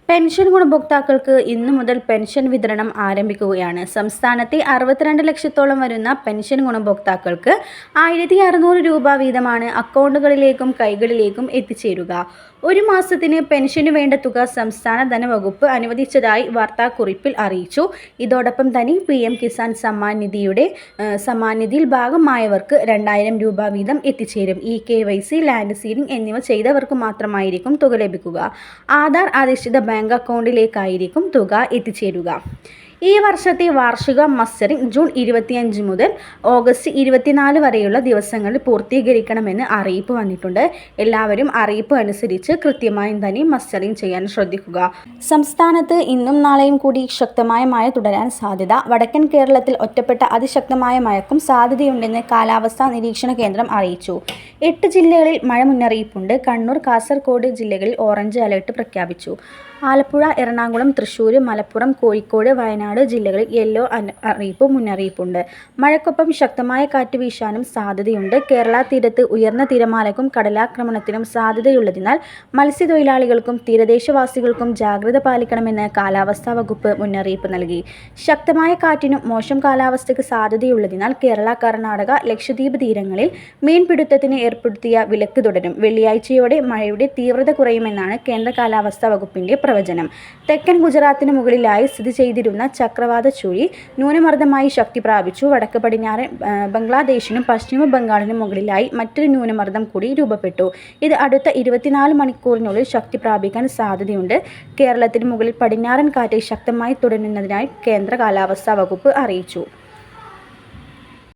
Pension ഗുണഭോക്താക്കൾക്ക് ഇന്നു മുതൽ പെൻഷൻ വിതരണം ആരംഭിക്കുകയാണ്. സംസ്ഥാനത്തെ 62 ലക്ഷത്തോളം വരുന്ന പെൻഷൻ ഗുണഭോക്താക്കൾക്ക് 1600 രൂപ വീതമാണ് അക്കൗണ്ടുകളിലേക്കും കൈകളിലേക്കും എത്തിച്ചേരുക. ഒരു മാസത്തിന് പെൻഷനു വേണ്ട തുക സംസ്ഥാന ധനവകുപ്പ് അനുവദിച്ചതായി വാർത്താക്കുറിപ്പിൽ അറിയിച്ചു. ഇതോടൊപ്പം തന്നെ PM കിസാൻ സമ്മാൻ നിധിയിൽ ഭാഗമായവർക്ക് 2000 രൂപ വീതം എത്തിച്ചേരും. KYC, ലാൻഡ് സീലിംഗ് എന്നിവ ചെയ്തവർക്ക് മാത്രമായിരിക്കും തുക ലഭിക്കുക. ആധാർ അധിഷ്ഠിത ബാങ്ക് അക്കൗണ്ടിലേക്കായിരിക്കും തുക എത്തിച്ചേരുക. ഈ വർഷത്തെ വാർഷിക മസ്റ്ററിംഗ് ജൂൺ 25 മുതൽ ഓഗസ്റ്റ് 24 വരെയുള്ള ദിവസങ്ങളിൽ പൂർത്തീകരിക്കണമെന്ന് അറിയിപ്പ് വന്നിട്ടുണ്ട്. എല്ലാവരും അറിയിപ്പ് അനുസരിച്ച് കൃത്യമായും തന്നെ മസ്റ്ററിംഗ് ചെയ്യാൻ ശ്രദ്ധിക്കുക. സംസ്ഥാനത്ത് ഇന്നും നാളെയും കൂടി ശക്തമായ മഴ തുടരാൻ സാധ്യത. വടക്കൻ കേരളത്തിൽ ഒറ്റപ്പെട്ട അതിശക്തമായ മഴയ്ക്കും സാധ്യതയുണ്ടെന്ന് കാലാവസ്ഥാ നിരീക്ഷണ കേന്ദ്രം അറിയിച്ചു. 8 ജില്ലകളിൽ മഴ മുന്നറിയിപ്പുണ്ട്. കണ്ണൂർ, കാസർഗോഡ് ജില്ലകളിൽ ഓറഞ്ച് അലർട്ട് പ്രഖ്യാപിച്ചു. ആലപ്പുഴ, എറണാകുളം, തൃശ്ശൂർ, മലപ്പുറം, കോഴിക്കോട്, വയനാട് ജില്ലകളിൽ യെല്ലോ മുന്നറിയിപ്പുണ്ട്. മഴയ്ക്കൊപ്പം ശക്തമായ കാറ്റ് വീശാനും സാധ്യതയുണ്ട്. കേരള തീരത്ത് ഉയർന്ന തിരമാലയ്ക്കും കടലാക്രമണത്തിനും സാധ്യതയുള്ളതിനാൽ മത്സ്യത്തൊഴിലാളികൾക്കും തീരദേശവാസികൾക്കും ജാഗ്രത പാലിക്കണമെന്ന് കാലാവസ്ഥാ വകുപ്പ് മുന്നറിയിപ്പ് നൽകി. ശക്തമായ കാറ്റിനും മോശം കാലാവസ്ഥയ്ക്ക് സാധ്യതയുള്ളതിനാൽ കേരള, കർണാടക, ലക്ഷദ്വീപ് തീരങ്ങളിൽ മീൻപിടുത്തത്തിന് ഏർപ്പെടുത്തിയ വിലക്ക് തുടരും. വെള്ളിയാഴ്ചയോടെ മഴയുടെ തീവ്രത കുറയുമെന്നാണ് കേന്ദ്ര കാലാവസ്ഥാ വകുപ്പിന്റെ പ്രവചനം. തെക്കൻ ഗുജറാത്തിന് മുകളിലായി സ്ഥിതി ചെയ്തിരുന്ന ചക്രവാത ചുഴി ന്യൂനമർദ്ദമായി ശക്തി പ്രാപിച്ചു. വടക്ക് പടിഞ്ഞാറൻ ബംഗ്ലാദേശിനും പശ്ചിമ ബംഗാളിനും മുകളിലായി മറ്റൊരു ന്യൂനമർദ്ദം കൂടി രൂപപ്പെട്ടു. ഇത് അടുത്ത 24 മണിക്കൂറിനുള്ളിൽ ശക്തി പ്രാപിക്കാൻ സാധ്യതയുണ്ട്. കേരളത്തിന് മുകളിൽ പടിഞ്ഞാറൻ കാറ്റ് ശക്തമായി തുടരുന്നതായി കേന്ദ്ര കാലാവസ്ഥാ വകുപ്പ് അറിയിച്ചു.